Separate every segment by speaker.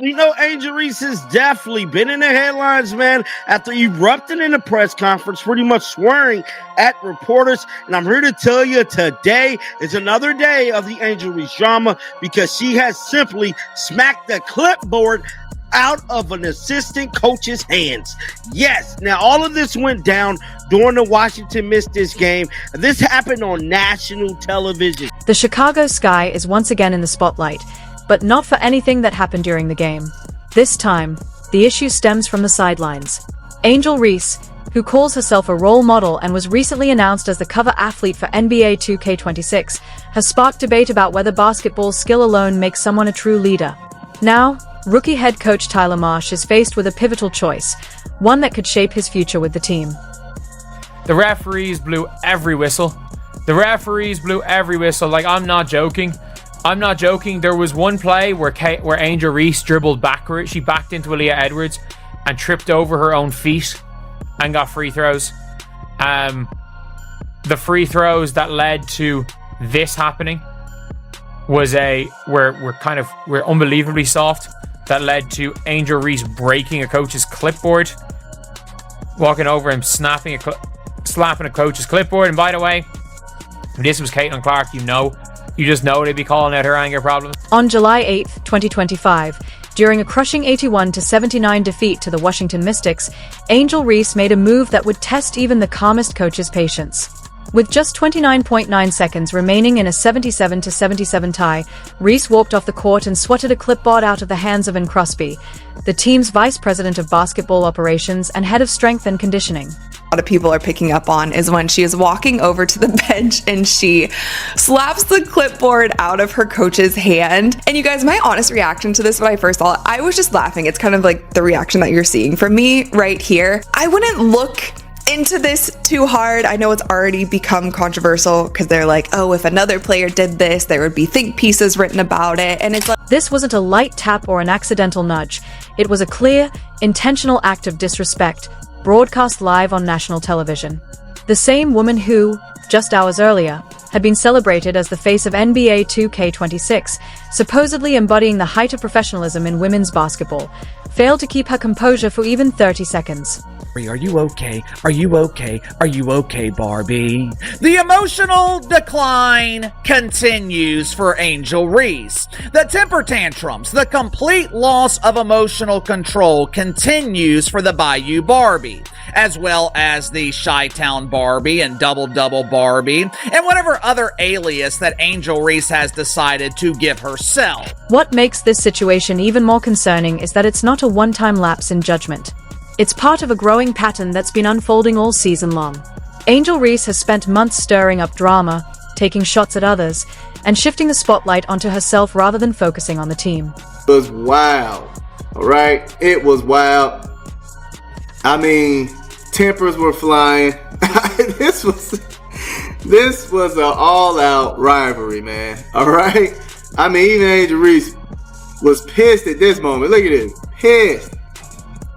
Speaker 1: Angel Reese has definitely been in the headlines, man, after erupting in the press conference, pretty much swearing at reporters. And I'm here to tell you today is another day of the Angel Reese drama because she has simply smacked the clipboard out of an assistant coach's hands. Yes, now all of this went down during the Washington missed this game. This happened on national television.
Speaker 2: The Chicago Sky is once again in the spotlight, but not for anything that happened during the game. This time, the issue stems from the sidelines. Angel Reese, who calls herself a role model and was recently announced as the cover athlete for NBA 2K26, has sparked debate about whether basketball skill alone makes someone a true leader. Now, rookie head coach Tylar Marsh is faced with a pivotal choice, one that could shape his future with the team.
Speaker 3: The referees blew every whistle. Like, I'm not joking. There was one play where Angel Reese dribbled backwards. She backed into Aaliyah Edwards and tripped over her own feet and got free throws. The free throws that led to this happening were unbelievably soft. That led to Angel Reese breaking a coach's clipboard, walking over and slapping a coach's clipboard. And by the way, if this was Caitlin Clark, you just know they'd be calling out her anger problems.
Speaker 2: On July 8, 2025, during a crushing 81-79 defeat to the Washington Mystics, Angel Reese made a move that would test even the calmest coach's patience. With just 29.9 seconds remaining in a 77-77 tie, Reese walked off the court and swatted a clipboard out of the hands of Ann Crosby, the team's vice president of basketball operations and head of strength and conditioning.
Speaker 4: A lot of people are picking up on is when she is walking over to the bench and she slaps the clipboard out of her coach's hand. And you guys, my honest reaction to this when I first saw it, I was just laughing. It's kind of like the reaction that you're seeing from me right here. I wouldn't look into this too hard. I know it's already become controversial because they're like, oh, if another player did this, there would be think pieces written about it. And it's like,
Speaker 2: this wasn't a light tap or an accidental nudge. It was a clear, intentional act of disrespect, broadcast live on national television. The same woman who, just hours earlier, had been celebrated as the face of NBA 2K26, supposedly embodying the height of professionalism in women's basketball, failed to keep her composure for even 30 seconds.
Speaker 5: Are you okay? Are you okay? Are you okay, Barbie? The emotional decline continues for Angel Reese. The temper tantrums, the complete loss of emotional control continues for the Bayou Barbie, as well as the Chi-Town Barbie and Double-Double Barbie, and whatever other alias that Angel Reese has decided to give herself.
Speaker 2: What makes this situation even more concerning is that it's not a one-time lapse in judgment. It's part of a growing pattern that's been unfolding all season long. Angel Reese has spent months stirring up drama, taking shots at others, and shifting the spotlight onto herself rather than focusing on the team.
Speaker 6: It was wild, all right? It was wild. I mean, tempers were flying. This was an all-out rivalry, man, all right? I mean, even Angel Reese was pissed at this moment. Look at this, pissed.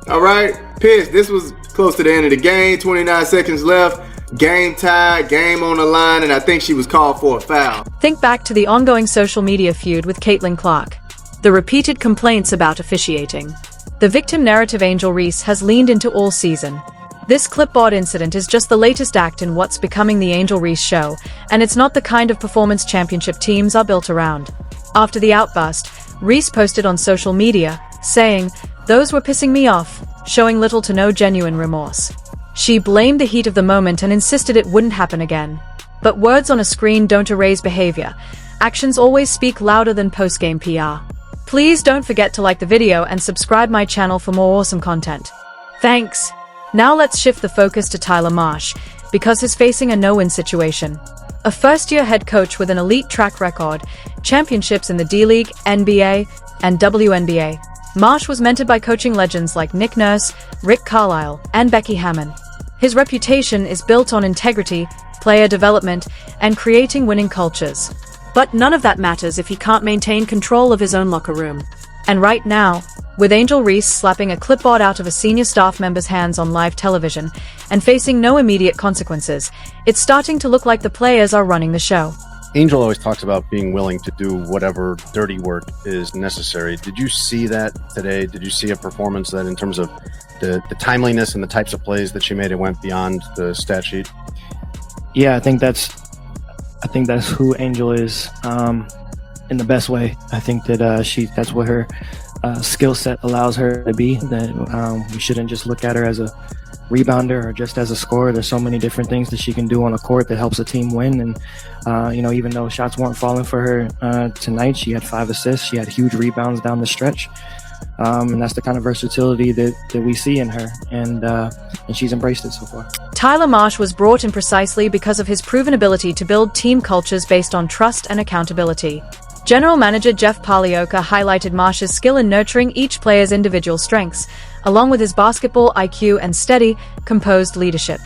Speaker 6: All right, pissed. This was close to the end of the game, 29 seconds left, game tied, game on the line, and I think she was called for a foul.
Speaker 2: Think back to the ongoing social media feud with Caitlin Clark, the repeated complaints about officiating. The victim narrative Angel Reese has leaned into all season. This clipboard incident is just the latest act in what's becoming the Angel Reese show, and it's not the kind of performance championship teams are built around. After the outburst, Reese posted on social media, saying, "Those were pissing me off," showing little to no genuine remorse. She blamed the heat of the moment and insisted it wouldn't happen again. But words on a screen don't erase behavior. Actions always speak louder than post-game PR. Please don't forget to like the video and subscribe my channel for more awesome content. Thanks. Now let's shift the focus to Tylar Marsh, because he's facing a no-win situation. A first-year head coach with an elite track record, championships in the D-League, NBA, and WNBA, Marsh was mentored by coaching legends like Nick Nurse, Rick Carlisle, and Becky Hammon. His reputation is built on integrity, player development, and creating winning cultures. But none of that matters if he can't maintain control of his own locker room. And right now, with Angel Reese slapping a clipboard out of a senior staff member's hands on live television and facing no immediate consequences, it's starting to look like the players are running the show.
Speaker 7: Angel always talks about being willing to do whatever dirty work is necessary. Did you see that today? Did you see a performance that, in terms of the timeliness and the types of plays that she made, it went beyond the stat sheet?
Speaker 8: Yeah, I think that's who Angel is, in the best way. I think that that's what her skill set allows her to be. That we shouldn't just look at her as a rebounder or just as a scorer. There's so many different things that she can do on a court that helps a team win. And even though shots weren't falling for her tonight, she had 5 assists. She had huge rebounds down the stretch. And that's the kind of versatility that we see in her, and she's embraced it so far.
Speaker 2: Tylar Marsh was brought in precisely because of his proven ability to build team cultures based on trust and accountability. General Manager Jeff Palioka highlighted Marsh's skill in nurturing each player's individual strengths, along with his basketball IQ and steady, composed leadership.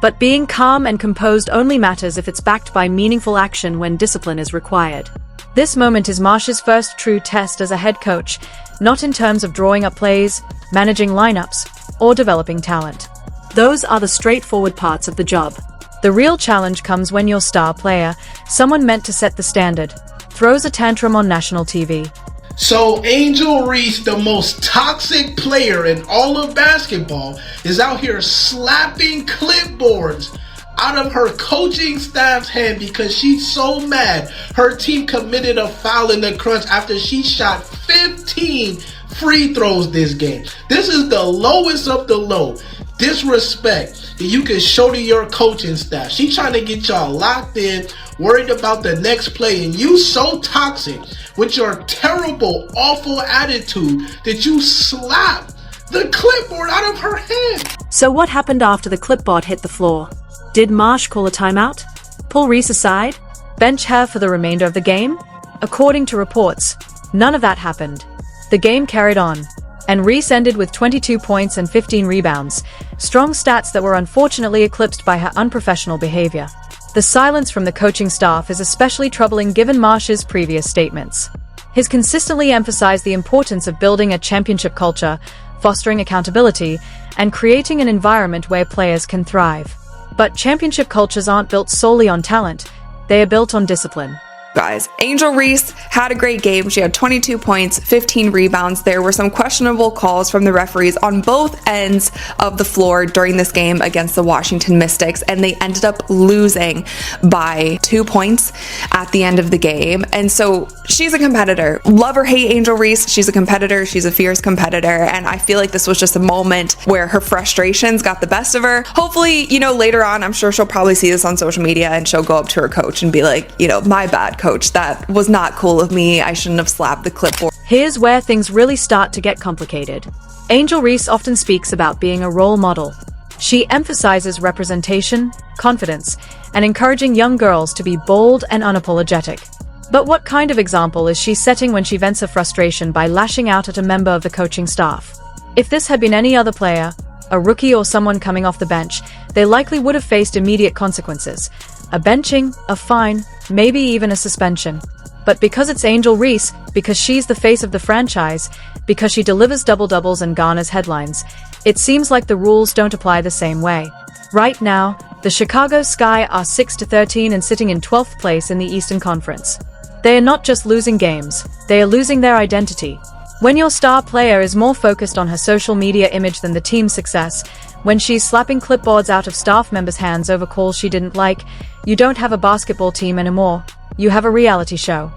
Speaker 2: But being calm and composed only matters if it's backed by meaningful action when discipline is required. This moment is Marsh's first true test as a head coach, not in terms of drawing up plays, managing lineups, or developing talent. Those are the straightforward parts of the job. The real challenge comes when your star player, someone meant to set the standard, throws a tantrum on national TV.
Speaker 9: So Angel Reese, the most toxic player in all of basketball, is out here slapping clipboards out of her coaching staff's hand because she's so mad her team committed a foul in the crunch after she shot 15 free throws this game. This is the lowest of the low disrespect that you can show to your coaching staff. She's trying to get y'all locked in, worried about the next play, and you so toxic with your terrible, awful attitude that you slap the clipboard out of her hand.
Speaker 2: So what happened after the clipboard hit the floor? Did Marsh call a timeout? Pull Reese aside? Bench her for the remainder of the game? According to reports, none of that happened. The game carried on, and Reese ended with 22 points and 15 rebounds, strong stats that were unfortunately eclipsed by her unprofessional behavior. The silence from the coaching staff is especially troubling given Marsh's previous statements. He's consistently emphasized the importance of building a championship culture, fostering accountability, and creating an environment where players can thrive. But championship cultures aren't built solely on talent, they are built on discipline.
Speaker 4: Guys, Angel Reese had a great game. She had 22 points, 15 rebounds. There were some questionable calls from the referees on both ends of the floor during this game against the Washington Mystics, and they ended up losing by 2 points at the end of the game. And so she's a competitor. Love or hate Angel Reese, she's a competitor. She's a fierce competitor. And I feel like this was just a moment where her frustrations got the best of her. Hopefully, later on, I'm sure she'll probably see this on social media and she'll go up to her coach and be like, my bad, coach, that was not cool of me. I shouldn't have slapped the clipboard.
Speaker 2: Here's where things really start to get complicated. Angel Reese often speaks about being a role model. She emphasizes representation, confidence, and encouraging young girls to be bold and unapologetic. But what kind of example is she setting when she vents her frustration by lashing out at a member of the coaching staff? If this had been any other player, a rookie or someone coming off the bench, they likely would have faced immediate consequences. A benching, a fine, maybe even a suspension. But because it's Angel Reese, because she's the face of the franchise, because she delivers double-doubles and garners headlines, it seems like the rules don't apply the same way. Right now, the Chicago Sky are 6-13 and sitting in 12th place in the Eastern Conference. They are not just losing games, they are losing their identity. When your star player is more focused on her social media image than the team's success, when she's slapping clipboards out of staff members' hands over calls she didn't like, you don't have a basketball team anymore. You have a reality show.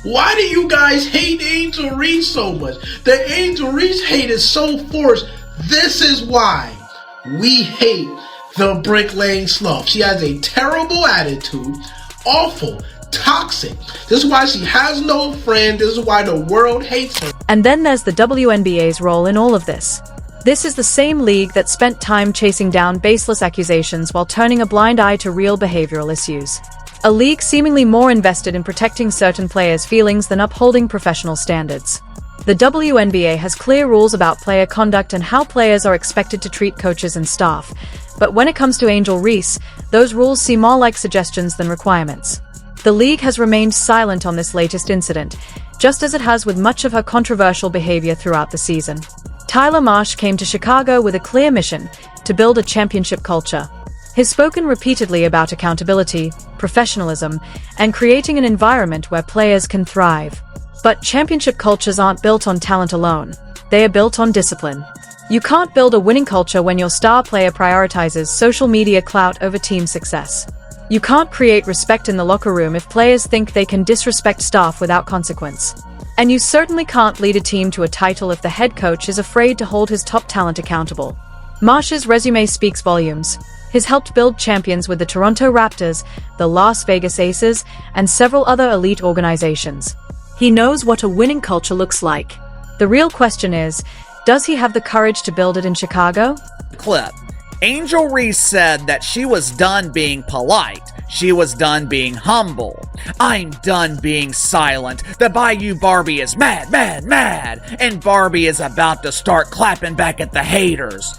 Speaker 9: Why do you guys hate Angel Reese so much? The Angel Reese hate is so forced. This is why we hate the bricklaying slough. She has a terrible attitude, awful, toxic. This is why she has no friend. This is why the world hates her.
Speaker 2: And then there's the WNBA's role in all of this. This is the same league that spent time chasing down baseless accusations while turning a blind eye to real behavioral issues. A league seemingly more invested in protecting certain players' feelings than upholding professional standards. The WNBA has clear rules about player conduct and how players are expected to treat coaches and staff. But when it comes to Angel Reese, those rules seem more like suggestions than requirements. The league has remained silent on this latest incident, just as it has with much of her controversial behavior throughout the season. Tylar Marsh came to Chicago with a clear mission: to build a championship culture. He's spoken repeatedly about accountability, professionalism, and creating an environment where players can thrive. But championship cultures aren't built on talent alone. They are built on discipline. You can't build a winning culture when your star player prioritizes social media clout over team success. You can't create respect in the locker room if players think they can disrespect staff without consequence. And you certainly can't lead a team to a title if the head coach is afraid to hold his top talent accountable. Marsh's resume speaks volumes. He's helped build champions with the Toronto Raptors, the Las Vegas Aces, and several other elite organizations. He knows what a winning culture looks like. The real question is, does he have the courage to build it in Chicago?
Speaker 5: Clip. Angel Reese said that she was done being polite. She was done being humble. I'm done being silent. The Bayou Barbie is mad, mad, mad. And Barbie is about to start clapping back at the haters.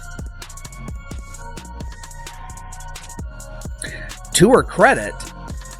Speaker 5: To her credit,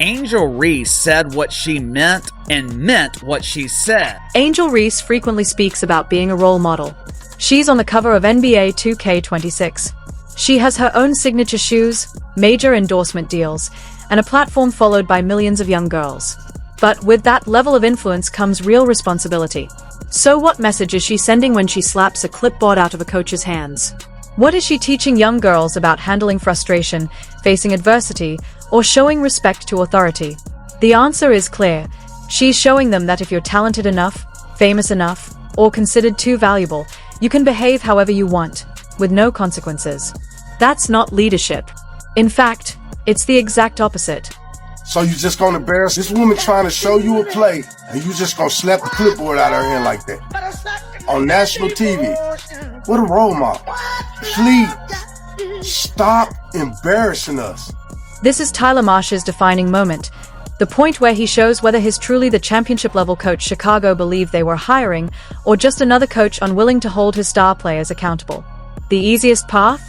Speaker 5: Angel Reese said what she meant and meant what she said.
Speaker 2: Angel Reese frequently speaks about being a role model. She's on the cover of NBA 2K26. She has her own signature shoes, major endorsement deals, and a platform followed by millions of young girls. But with that level of influence comes real responsibility. So what message is she sending when she slaps a clipboard out of a coach's hands? What is she teaching young girls about handling frustration, facing adversity, or showing respect to authority? The answer is clear. She's showing them that if you're talented enough, famous enough, or considered too valuable, you can behave however you want, with no consequences. That's not leadership. In fact, it's the exact opposite.
Speaker 10: So you just gonna embarrass this woman trying to show you a play, and you just gonna slap the clipboard out of her hand like that? On national TV. What a role model. Please, stop embarrassing us.
Speaker 2: This is Tylar Marsh's defining moment. The point where he shows whether he's truly the championship-level coach Chicago believed they were hiring, or just another coach unwilling to hold his star players accountable. The easiest path?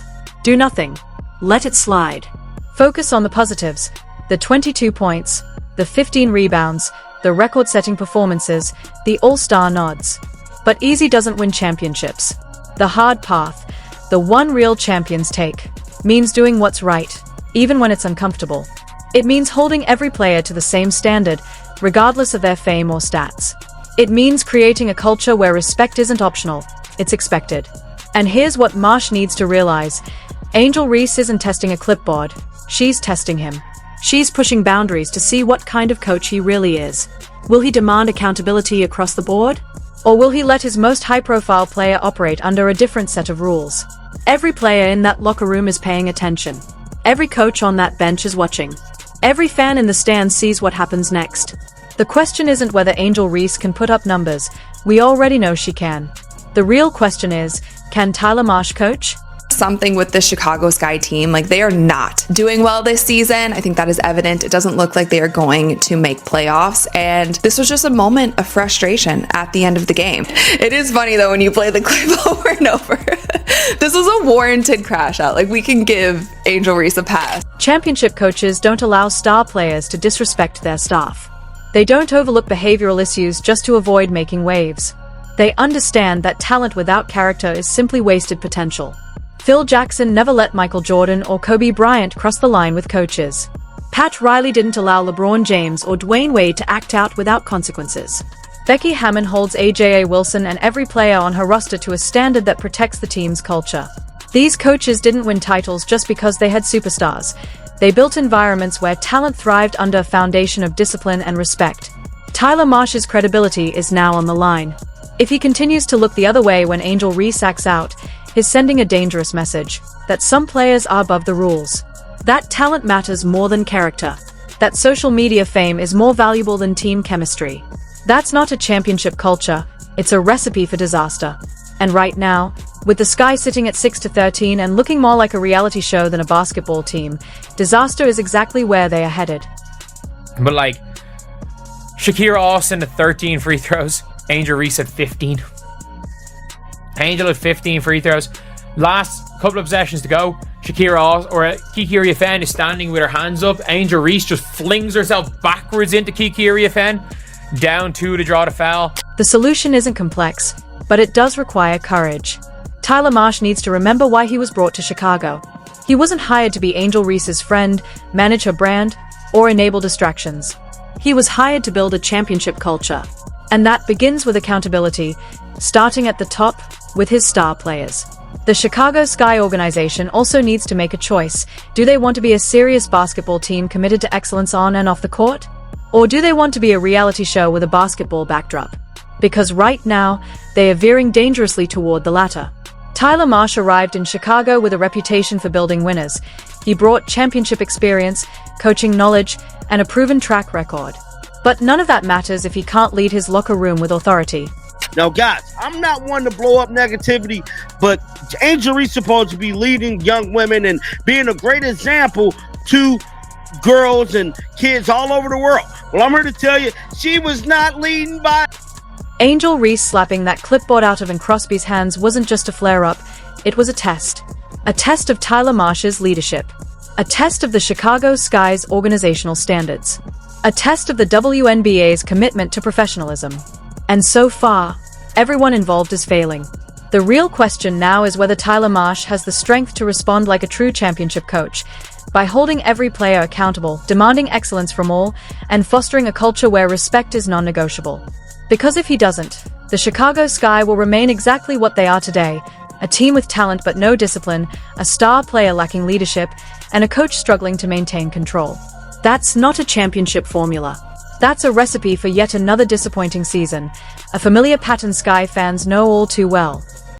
Speaker 2: Do nothing. Let it slide. Focus on the positives. The 22 points, the 15 rebounds, the record-setting performances, the all-star nods. But easy doesn't win championships. The hard path, the one real champions take, means doing what's right, even when it's uncomfortable. It means holding every player to the same standard, regardless of their fame or stats. It means creating a culture where respect isn't optional, it's expected. And here's what Marsh needs to realize. Angel Reese isn't testing a clipboard, she's testing him. She's pushing boundaries to see what kind of coach he really is. Will he demand accountability across the board? Or will he let his most high-profile player operate under a different set of rules? Every player in that locker room is paying attention. Every coach on that bench is watching. Every fan in the stands sees what happens next. The question isn't whether Angel Reese can put up numbers. We already know she can. The real question is, can Tylar Marsh coach?
Speaker 4: Something with the Chicago Sky team, like they are not doing well this season. I think that is evident. It doesn't look like they are going to make playoffs, and this was just a moment of frustration at the end of the game. It is funny though when you play the clip over and over. This was a warranted crash out. Like, we can give Angel Reese a pass.
Speaker 2: Championship coaches don't allow star players to disrespect their staff. They don't overlook behavioral issues just to avoid making waves. They understand that talent without character is simply wasted potential. Phil Jackson never let Michael Jordan or Kobe Bryant cross the line with coaches. Pat Riley didn't allow LeBron James or Dwayne Wade to act out without consequences. Becky Hammon holds AJA Wilson and every player on her roster to a standard that protects the team's culture. These coaches didn't win titles just because they had superstars. They built environments where talent thrived under a foundation of discipline and respect. Tylar Marsh's credibility is now on the line. If he continues to look the other way when Angel Reese acts out, he's sending a dangerous message that some players are above the rules. That talent matters more than character. That social media fame is more valuable than team chemistry. That's not a championship culture, it's a recipe for disaster. And right now, with the Sky sitting at 6-13 and looking more like a reality show than a basketball team, disaster is exactly where they are headed.
Speaker 3: But like, Shakira Austin at 13 free throws, Angel Reese at 15. Angel at 15 free throws. Last couple of possessions to go. Kiki Riafen is standing with her hands up. Angel Reese just flings herself backwards into Kiki Riafen. Down 2 to draw the foul.
Speaker 2: The solution isn't complex, but it does require courage. Tylar Marsh needs to remember why he was brought to Chicago. He wasn't hired to be Angel Reese's friend, manage her brand, or enable distractions. He was hired to build a championship culture. And that begins with accountability, starting at the top with his star players. The Chicago Sky organization also needs to make a choice. Do they want to be a serious basketball team committed to excellence on and off the court? Or do they want to be a reality show with a basketball backdrop? Because right now, they are veering dangerously toward the latter. Tylar Marsh arrived in Chicago with a reputation for building winners. He brought championship experience, coaching knowledge, and a proven track record. But none of that matters if he can't lead his locker room with authority.
Speaker 1: Now, guys, I'm not one to blow up negativity, but Angel Reese is supposed to be leading young women and being a great example to girls and kids all over the world. Well, I'm here to tell you, she was not leading by...
Speaker 2: Angel Reese slapping that clipboard out of Crosby's hands wasn't just a flare-up, it was a test. A test of Tylar Marsh's leadership. A test of the Chicago Sky's organizational standards. A test of the WNBA's commitment to professionalism. And so far, everyone involved is failing. The real question now is whether Tylar Marsh has the strength to respond like a true championship coach, by holding every player accountable, demanding excellence from all, and fostering a culture where respect is non-negotiable. Because if he doesn't, the Chicago Sky will remain exactly what they are today, a team with talent but no discipline, a star player lacking leadership, and a coach struggling to maintain control. That's not a championship formula. That's a recipe for yet another disappointing season, a familiar pattern Sky fans know all too well.